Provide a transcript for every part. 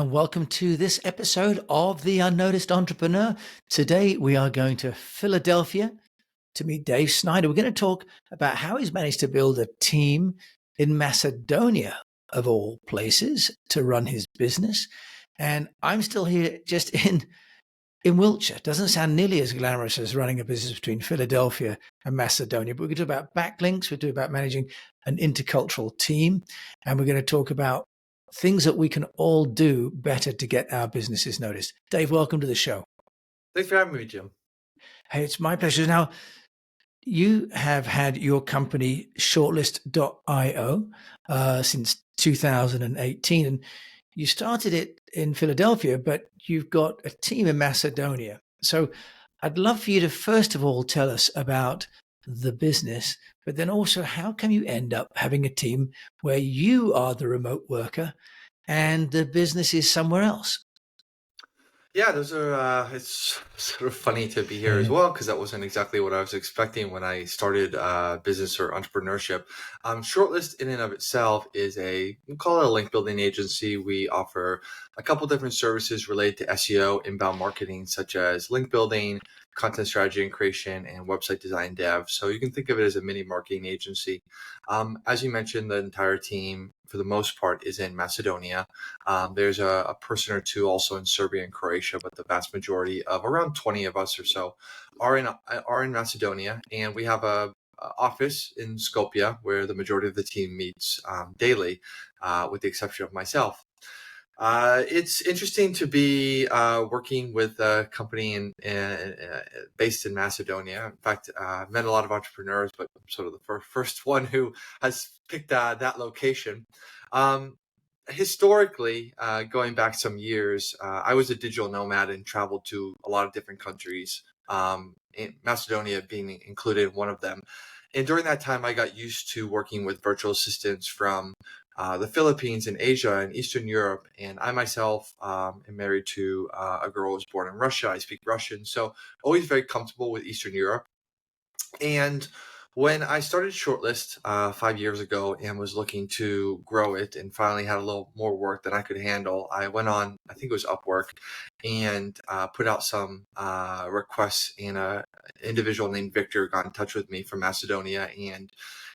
and welcome to this episode of the Unnoticed Entrepreneur. Today, we are going to Philadelphia to meet Dave Schneider. We're going to talk about how he's managed to build a team in Macedonia, of all places, to run his business. And I'm still here just in Wiltshire. Doesn't sound nearly as glamorous as running a business between Philadelphia and Macedonia, but we're going to talk about backlinks. We're talking about managing an intercultural team, and we're going to talk about things that we can all do better to get our businesses noticed. Dave, welcome to the show. Thanks for having me, Jim. Hey, it's my pleasure. Now, you have had your company shortlist.io since 2018, and you started it in Philadelphia, but you've got a team in Macedonia. So I'd love for you to first of all tell us about the business, but then also how can you end up having a team where you are the remote worker and the business is somewhere else? Yeah, those are, it's sort of funny to be here as well, because that wasn't exactly what I was expecting when I started business or entrepreneurship. Shortlist in and of itself is we call it a link building agency. We offer a couple different services related to SEO, inbound marketing, such as link building, content strategy and creation, and website design dev. So you can think of it as a mini marketing agency. As you mentioned, the entire team, for the most part, is in Macedonia. There's a person or two also in Serbia and Croatia, but the vast majority of around 20 of us or so are in Macedonia, and we have a office in Skopje where the majority of the team meets daily, with the exception of myself. It's interesting to be working with a company based in Macedonia. In fact, I've met a lot of entrepreneurs, but I'm sort of the first one who has picked that location. Historically, going back some years, I was a digital nomad and traveled to a lot of different countries, Macedonia being included one of them. And during that time, I got used to working with virtual assistants from the Philippines and Asia and Eastern Europe. And I myself am married to a girl who was born in Russia. I speak Russian, so always very comfortable with Eastern Europe. And when I started Shortlist 5 years ago and was looking to grow it and finally had a little more work than I could handle, I went on, I think it was Upwork, and put out some requests, and an individual named Victor got in touch with me from Macedonia, and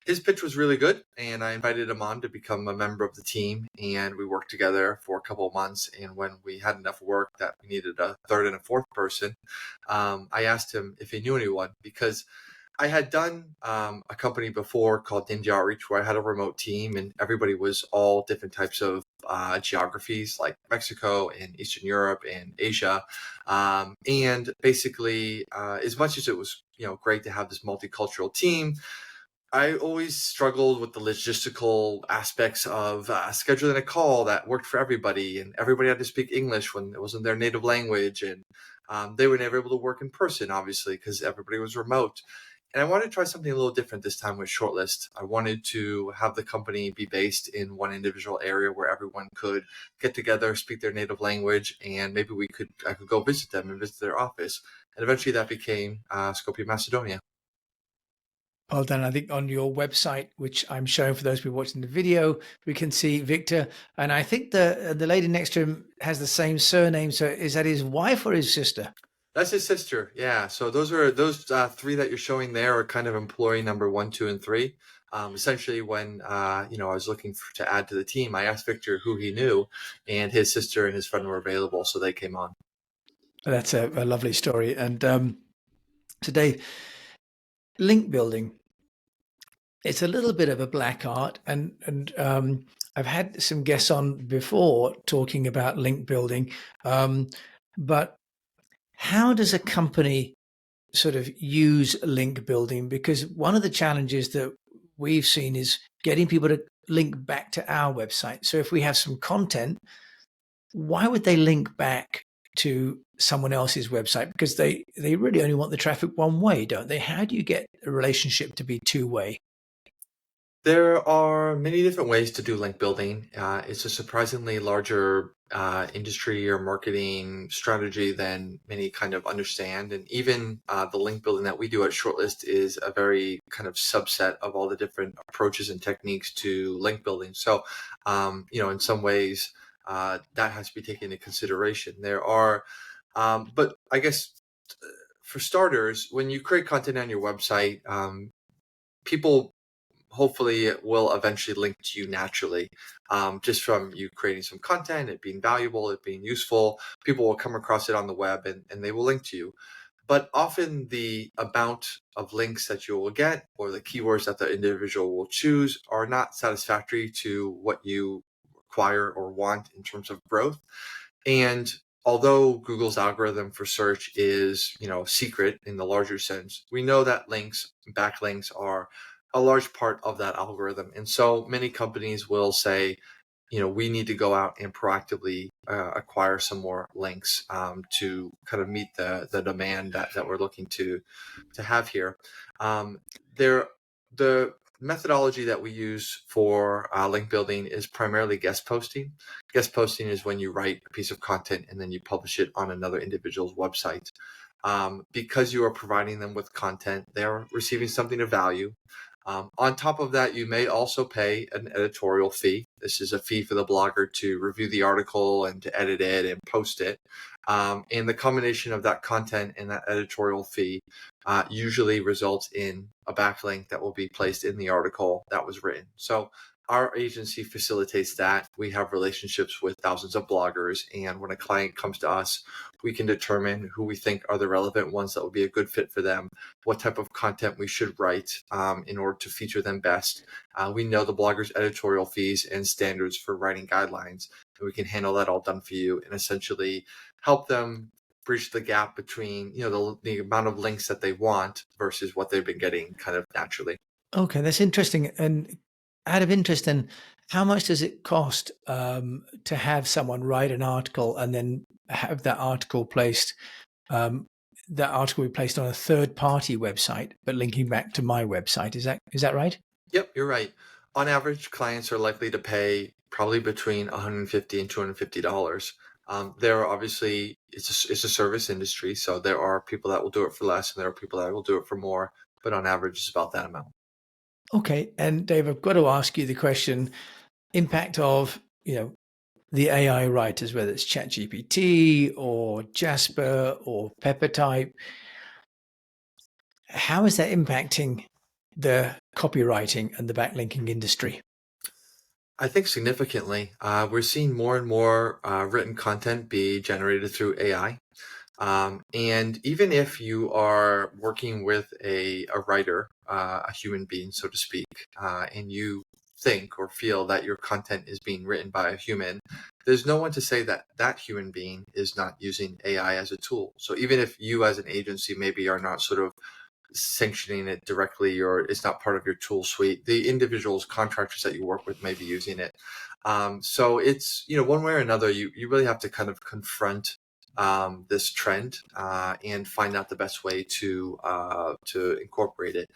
his pitch was really good, and I invited him on to become a member of the team, and we worked together for a couple of months. And when we had enough work that we needed a third and a fourth person, I asked him if he knew anyone, because I had done a company before called Ninja Outreach, where I had a remote team and everybody was all different types of geographies, like Mexico and Eastern Europe and Asia. And basically, as much as it was great to have this multicultural team, I always struggled with the logistical aspects of scheduling a call that worked for everybody, and everybody had to speak English when it wasn't their native language. And they were never able to work in person, obviously, because everybody was remote. And I wanted to try something a little different this time with Shortlist. I wanted to have the company be based in one individual area where everyone could get together, speak their native language, and maybe I could go visit them and visit their office. And eventually that became Skopje, Macedonia. Well done. I think on your website, which I'm showing for those people watching the video, we can see Victor. And I think the lady next to him has the same surname. So is that his wife or his sister? That's his sister. Yeah. So those three that you're showing there are kind of employee number 1, 2, and 3. Essentially, when I was looking to add to the team, I asked Victor who he knew, and his sister and his friend were available, so they came on. That's a lovely story. And today, link building, it's a little bit of a black art, and I've had some guests on before talking about link building, but how does a company sort of use link building? Because one of the challenges that we've seen is getting people to link back to our website. So if we have some content, why would they link back to someone else's website? Because they really only want the traffic one way, don't they? How do you get a relationship to be two-way? There are many different ways to do link building. It's a surprisingly larger industry or marketing strategy than many kind of understand. And even the link building that we do at Shortlist is a very kind of subset of all the different approaches and techniques to link building. So, in some ways, that has to be taken into consideration. There are, but I guess for starters, when you create content on your website, people hopefully will eventually link to you naturally. Just from you creating some content, it being valuable, it being useful, people will come across it on the web and they will link to you. But often the amount of links that you will get or the keywords that the individual will choose are not satisfactory to what you require or want in terms of growth. And although Google's algorithm for search is, secret in the larger sense, we know that links, backlinks are a large part of that algorithm. And so many companies will say, we need to go out and proactively acquire some more links to kind of meet the demand that we're looking to have here. The methodology that we use for link building is primarily guest posting. Guest posting is when you write a piece of content and then you publish it on another individual's website. Because you are providing them with content, they're receiving something of value. On top of that, you may also pay an editorial fee. This is a fee for the blogger to review the article and to edit it and post it. And the combination of that content and that editorial fee usually results in a backlink that will be placed in the article that was written. So our agency facilitates that. We have relationships with thousands of bloggers, and when a client comes to us, we can determine who we think are the relevant ones that will be a good fit for them, what type of content we should write in order to feature them best. We know the blogger's editorial fees and standards for writing guidelines, and we can handle that all done for you and essentially help them bridge the gap between the amount of links that they want versus what they've been getting kind of naturally. Okay, that's interesting. And out of interest, then, how much does it cost to have someone write an article and then have that article placed? That article be placed on a third-party website, but linking back to my website. Is that right? Yep, you're right. On average, clients are likely to pay probably between $150 and $250. There are obviously it's a service industry, so there are people that will do it for less, and there are people that will do it for more. But on average, it's about that amount. Okay, and Dave, I've got to ask you the question: impact of the AI writers, whether it's ChatGPT or Jasper or Peppertype. How is that impacting the copywriting and the backlinking industry? I think significantly. We're seeing more and more written content be generated through AI. And even if you are working with a writer, a human being, so to speak, and you think or feel that your content is being written by a human, there's no one to say that that human being is not using AI as a tool. So even if you as an agency maybe are not sort of sanctioning it directly or it's not part of your tool suite, the individuals, contractors that you work with may be using it. So it's, one way or another, you really have to kind of confront this trend and find out the best way to incorporate it.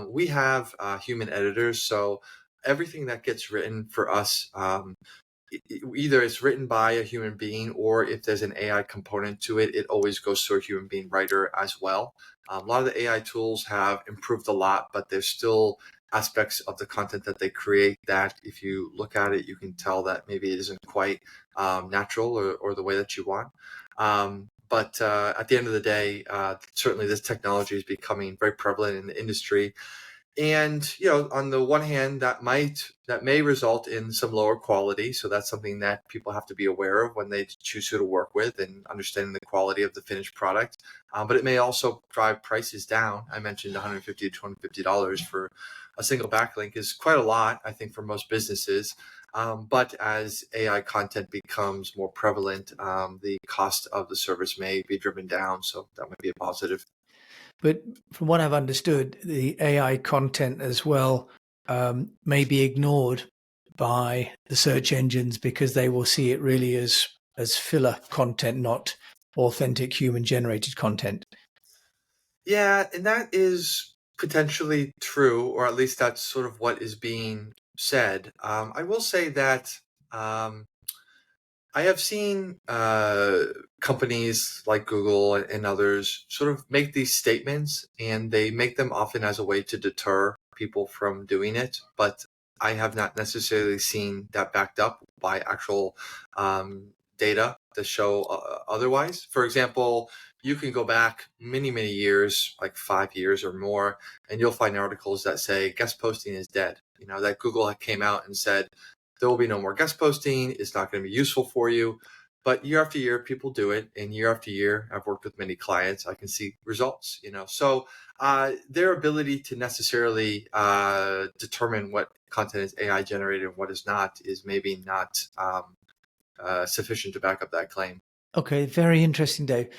We have human editors, so everything that gets written for us, either it's written by a human being or if there's an AI component to it, it always goes to a human being writer as well. A lot of the AI tools have improved a lot, but there's still aspects of the content that they create that if you look at it, you can tell that maybe it isn't quite natural or the way that you want. But at the end of the day, certainly this technology is becoming very prevalent in the industry. And, on the one hand, that may result in some lower quality. So that's something that people have to be aware of when they choose who to work with and understanding the quality of the finished product. But it may also drive prices down. I mentioned $150 to $250 for a single backlink is quite a lot, I think, for most businesses. But as AI content becomes more prevalent, the cost of the service may be driven down. So that might be a positive. But from what I've understood, the AI content as well may be ignored by the search engines because they will see it really as filler content, not authentic human generated content. Yeah, and that is potentially true, or at least that's sort of what is being said. I will say that I have seen companies like Google and others sort of make these statements, and they make them often as a way to deter people from doing it. But I have not necessarily seen that backed up by actual data to show otherwise. For example, you can go back many, many years, like 5 years or more, and you'll find articles that say guest posting is dead. That Google came out and said there will be no more guest posting. It's not going to be useful for you. But year after year, people do it. And year after year, I've worked with many clients. I can see results, So their ability to necessarily determine what content is AI generated and what is not is maybe not sufficient to back up that claim. Okay, very interesting, Dave.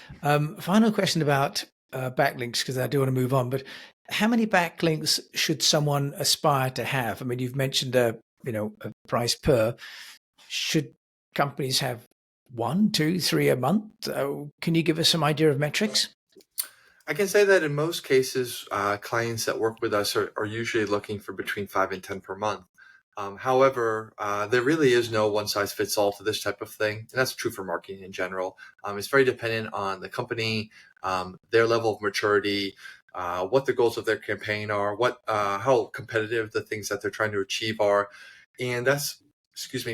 Final question about backlinks, because I do want to move on. But how many backlinks should someone aspire to have? I mean, you've mentioned a price per. Should companies have 1, 2, 3 a month? Can you give us some idea of metrics? I can say that in most cases, clients that work with us are usually looking for between 5 and 10 per month. However, there really is no one size fits all to this type of thing. And that's true for marketing in general. It's very dependent on the company, their level of maturity, what the goals of their campaign are, how competitive the things that they're trying to achieve are. And that's,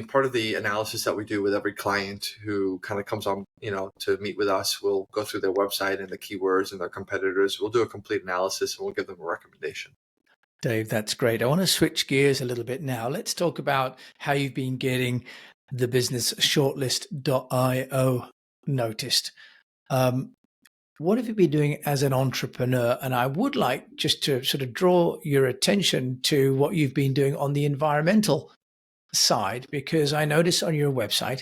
part of the analysis that we do with every client who kind of comes on, to meet with us. We'll go through their website and the keywords and their competitors. We'll do a complete analysis and we'll give them a recommendation. Dave, that's great. I want to switch gears a little bit now. Let's talk about how you've been getting the business shortlist.io noticed. What have you been doing as an entrepreneur? And I would like just to sort of draw your attention to what you've been doing on the environmental side, because I noticed on your website,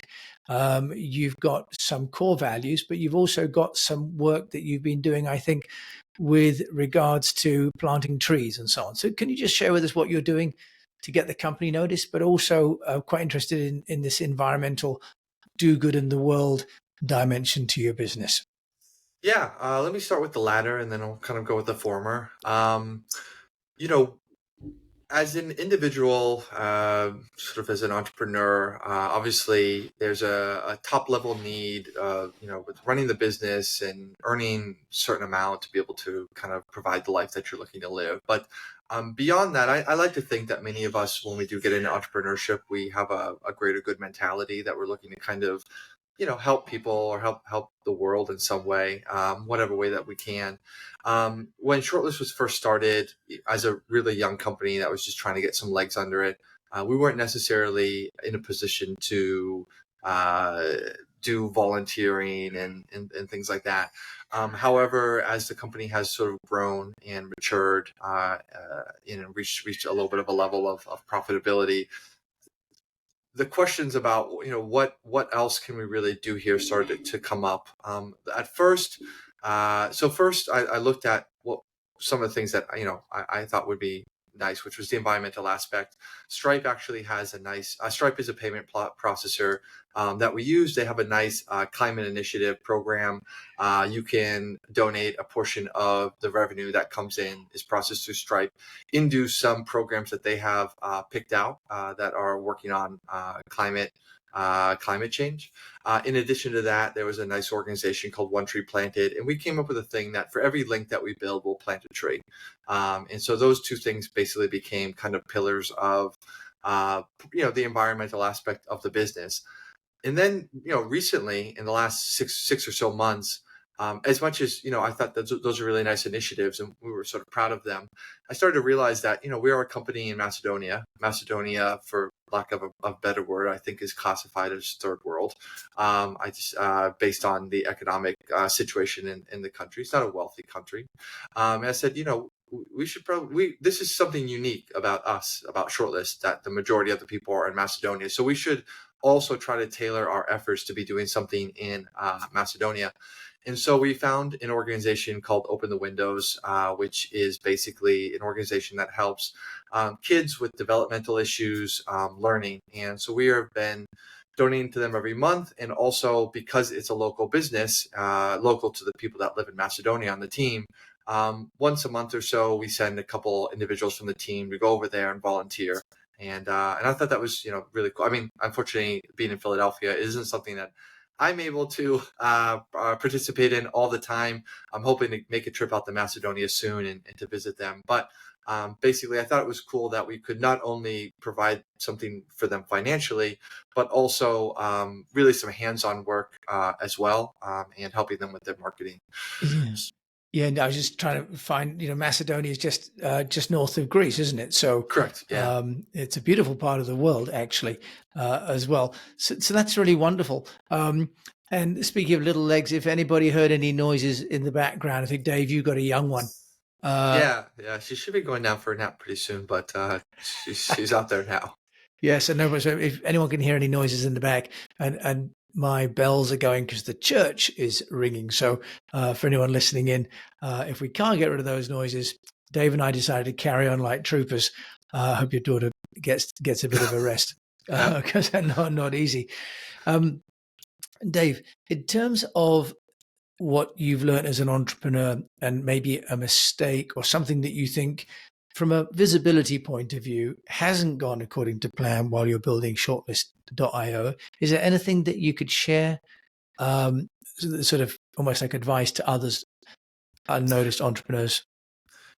you've got some core values, but you've also got some work that you've been doing, I think, with regards to planting trees and so on. So can you just share with us what you're doing to get the company noticed, but also quite interested in this environmental do good in the world dimension to your business? Yeah, let me start with the latter and then I'll kind of go with the former. You know, as an individual, sort of as an entrepreneur, obviously there's a top level need, with running the business and earning a certain amount to be able to kind of provide the life that you're looking to live. But beyond that, I like to think that many of us, when we do get into entrepreneurship, we have a greater good mentality that we're looking to kind of help people or help the world in some way, whatever way that we can. When Shortlist was first started as a really young company that was just trying to get some legs under it, we weren't necessarily in a position to do volunteering and things like that. However, as the company has sort of grown and matured, reached a little bit of a level of profitability, the questions about what else can we really do here started to come up. At first, first I looked at what some of the things that I thought would be nice, which was the environmental aspect. Stripe actually has a nice Stripe is a payment processor that we use. They have a nice climate initiative program. You can donate a portion of the revenue that comes in is processed through Stripe into some programs that they have picked out that are working on climate change. In addition to that, there was a nice organization called One Tree Planted, and we came up with a thing that for every link that we build, we'll plant a tree. And so those two things basically became kind of pillars of the environmental aspect of the business. And then recently in the last six or so months, as much as I thought that those are really nice initiatives and we were sort of proud of them, I started to realize that we are a company in Macedonia. Macedonia, for lack of a better word, I think is classified as third world. Based on the economic situation in the country, it's not a wealthy country. And I said, we should probably this is something unique about us, about Shortlist, that the majority of the people are in Macedonia. So we should also try to tailor our efforts to be doing something in Macedonia. And so we found an organization called Open the Windows, which is basically an organization that helps kids with developmental issues learning. And so we have been donating to them every month. And also because it's a local business, local to the people that live in Macedonia on the team, once a month or so, we send a couple individuals from the team to go over there and volunteer. And I thought that was, really cool. I mean, unfortunately, being in Philadelphia isn't something that I'm able to participate in all the time. I'm hoping to make a trip out to Macedonia soon and to visit them. But Basically, I thought it was cool that we could not only provide something for them financially, but also really some hands-on work as well, and helping them with their marketing. Yeah. Yeah, and I was just trying to find, Macedonia is just north of Greece, isn't it? So Correct. Yeah. it's a beautiful part of the world, actually, as well. So that's really wonderful. And speaking of little legs, if anybody heard any noises in the background, I think Dave, you got a young one. Yeah, yeah. She should be going down for a nap pretty soon, but she's out there now. Yes, and no, so if anyone can hear any noises in the back, and my bells are going because the church is ringing. So for anyone listening in, if we can't get rid of those noises, Dave and I decided to carry on like troopers. I hope your daughter gets a bit of a rest Yeah. because they're not easy. Dave, in terms of what you've learned as an entrepreneur and maybe a mistake or something that you think from a visibility point of view hasn't gone according to plan while you're building shortlist.io, is there anything that you could share, sort of almost like advice to others, unnoticed entrepreneurs?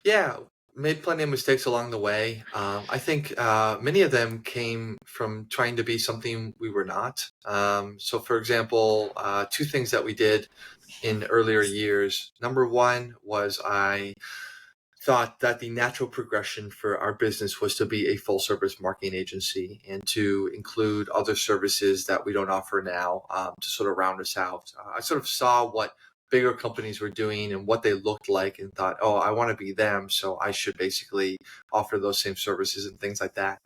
Yeah, made plenty of mistakes along the way. I think many of them came from trying to be something we were not. So, for example, two things that we did in earlier years. Number one was I thought that the natural progression for our business was to be a full service marketing agency and to include other services that we don't offer now, to sort of round us out. I sort of saw what bigger companies were doing and what they looked like and thought, oh, I want to be them. So I should basically offer those same services and things like that.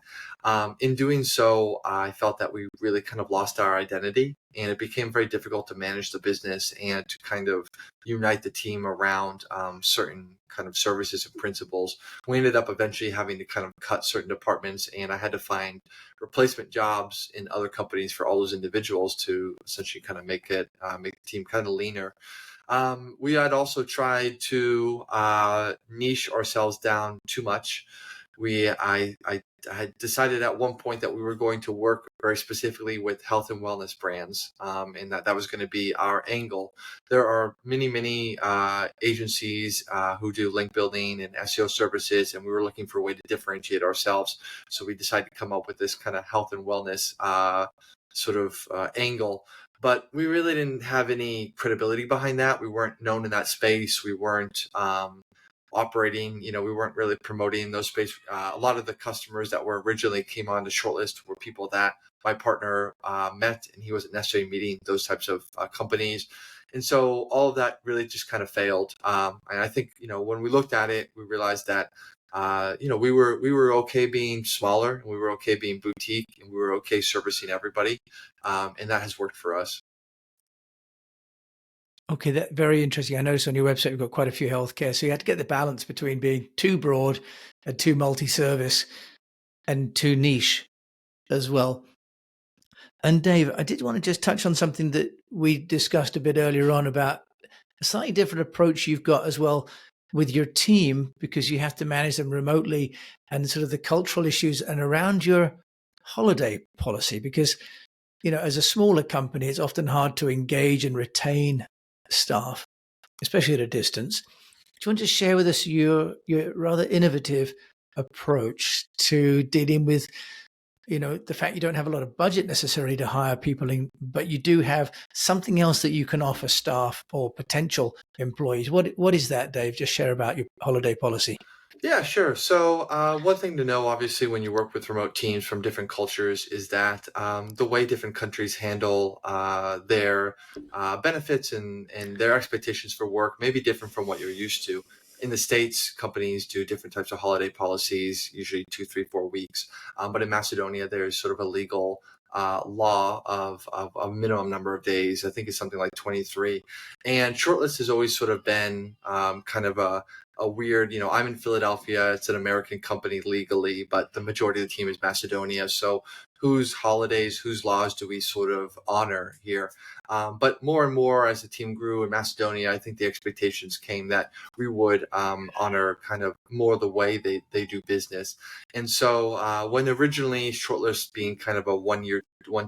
In doing so, I felt that we really kind of lost our identity, and it became very difficult to manage the business and to kind of unite the team around certain kind of services and principles. We ended up eventually having to kind of cut certain departments, and I had to find replacement jobs in other companies for all those individuals to essentially kind of make the team kind of leaner. We had also tried to niche ourselves down too much. I had decided at one point that we were going to work very specifically with health and wellness brands, and that was going to be our angle. There are many agencies who do link building and SEO services, and we were looking for a way to differentiate ourselves. So we decided to come up with this kind of health and wellness angle. But we really didn't have any credibility behind that. We weren't known in that space. We weren't operating, we weren't really promoting those space. A lot of the customers that were originally came on to shortlist were people that my partner met, and he wasn't necessarily meeting those types of companies. And so all of that really just kind of failed. And I think, when we looked at it, we realized that, we were okay being smaller, and we were okay being boutique, and we were okay servicing everybody. And that has worked for us. Okay, that's very interesting. I noticed on your website you've got quite a few healthcare, so you had to get the balance between being too broad and too multi-service and too niche as well. And Dave, I did want to just touch on something that we discussed a bit earlier on about a slightly different approach you've got as well with your team, because you have to manage them remotely, and sort of the cultural issues and around your holiday policy, because as a smaller company, it's often hard to engage and retain staff, especially at a distance. Do you want to share with us your rather innovative approach to dealing with the fact you don't have a lot of budget necessarily to hire people in, but you do have something else that you can offer staff or potential employees? What is that, Dave? Just share about your holiday policy. Yeah, sure. So, one thing to know, obviously, when you work with remote teams from different cultures, is that the way different countries handle their benefits and their expectations for work may be different from what you're used to. In the States, companies do different types of holiday policies, usually 2, 3, 4 weeks. But in Macedonia, there's sort of a legal law of a minimum number of days. I think it's something like 23. And Shortlist has always sort of been kind of a weird, I'm in Philadelphia. It's an American company legally, but the majority of the team is Macedonia. So whose holidays, whose laws do we sort of honor here? But more and more as the team grew in Macedonia, I think the expectations came that we would honor kind of more the way they do business. And so when originally Shortlist being kind of a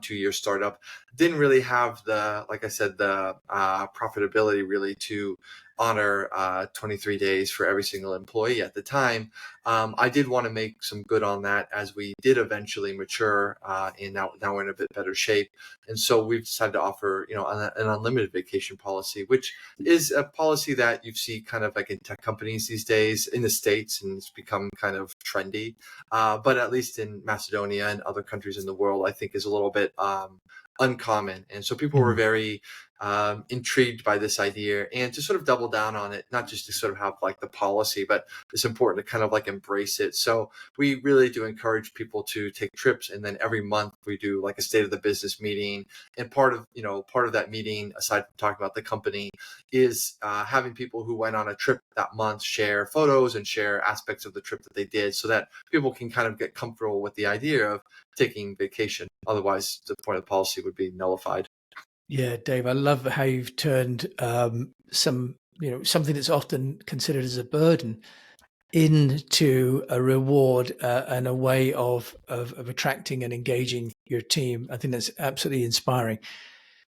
2 year startup, didn't really have like I said, the profitability really to honor 23 days for every single employee at the time. I did want to make some good on that as we did eventually mature, and now we're in a bit better shape. And so we've decided to offer, an unlimited vacation policy, which is a policy that you see kind of like in tech companies these days in the States, and it's become kind of trendy. But at least in Macedonia and other countries in the world, I think is a little bit uncommon. And so people were very intrigued by this idea, and to sort of double down on it, not just to sort of have like the policy, but it's important to kind of like embrace it. So we really do encourage people to take trips, and then every month we do like a state of the business meeting. And part of that meeting, aside from talking about the company, is having people who went on a trip that month share photos and share aspects of the trip that they did, so that people can kind of get comfortable with the idea of taking vacation. Otherwise, the point of the policy would be nullified. Yeah, Dave, I love how you've turned something that's often considered as a burden into a reward and a way of attracting and engaging your team. I think that's absolutely inspiring.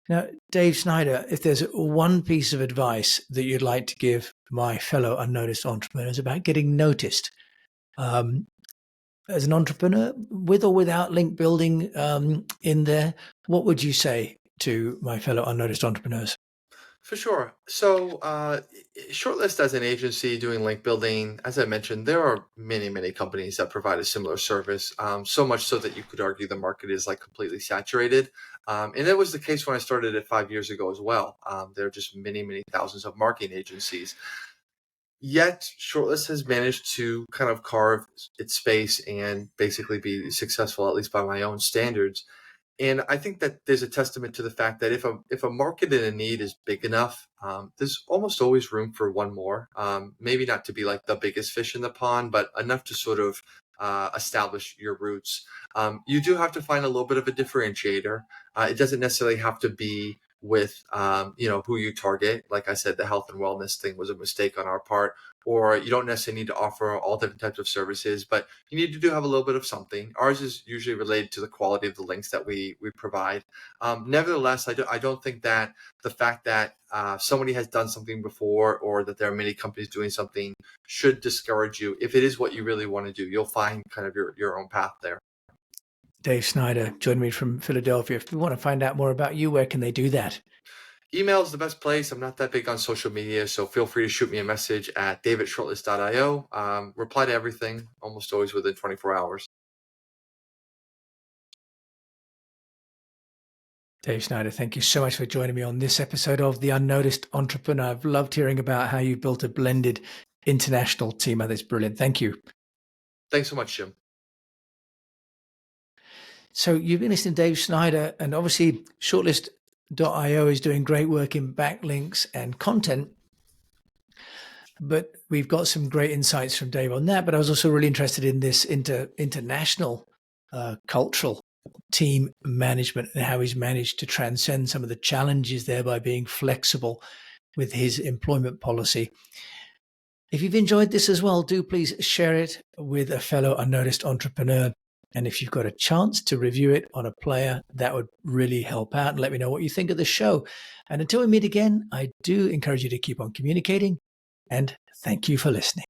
Now, Dave Schneider, if there's one piece of advice that you'd like to give my fellow unnoticed entrepreneurs about getting noticed, as an entrepreneur, with or without link building in there, what would you say to my fellow unnoticed entrepreneurs? For sure. So, Shortlist as an agency doing link building, as I mentioned, there are many, many companies that provide a similar service. So much so that you could argue the market is like completely saturated. And that was the case when I started it 5 years ago as well. There are just many, many thousands of marketing agencies. Yet, Shortlist has managed to kind of carve its space and basically be successful, at least by my own standards. And I think that there's a testament to the fact that if a market and a need is big enough, there's almost always room for one more. Maybe not to be like the biggest fish in the pond, but enough to sort of establish your roots. You do have to find a little bit of a differentiator. It doesn't necessarily have to be with who you target. Like I said, the health and wellness thing was a mistake on our part. Or you don't necessarily need to offer all different types of services, but you need to do have a little bit of something. Ours is usually related to the quality of the links that we provide. Nevertheless, I don't think that the fact that somebody has done something before, or that there are many companies doing something, should discourage you. If it is what you really want to do, you'll find kind of your own path there. Dave Schneider joined me from Philadelphia. If we want to find out more about you, where can they do that? Email is the best place. I'm not that big on social media, so feel free to shoot me a message at dave@shortlist.io. Reply to everything, almost always within 24 hours. Dave Schneider, thank you so much for joining me on this episode of The Unnoticed Entrepreneur. I've loved hearing about how you built a blended international team. That's brilliant. Thank you. Thanks so much, Jim. So you've been listening to Dave Schneider, and obviously Shortlist.io is doing great work in backlinks and content. But we've got some great insights from Dave on that. But I was also really interested in this international cultural team management and how he's managed to transcend some of the challenges there by being flexible with his employment policy. If you've enjoyed this as well, do please share it with a fellow unnoticed entrepreneur. And if you've got a chance to review it on a player, that would really help out, and let me know what you think of the show. And until we meet again, I do encourage you to keep on communicating, and thank you for listening.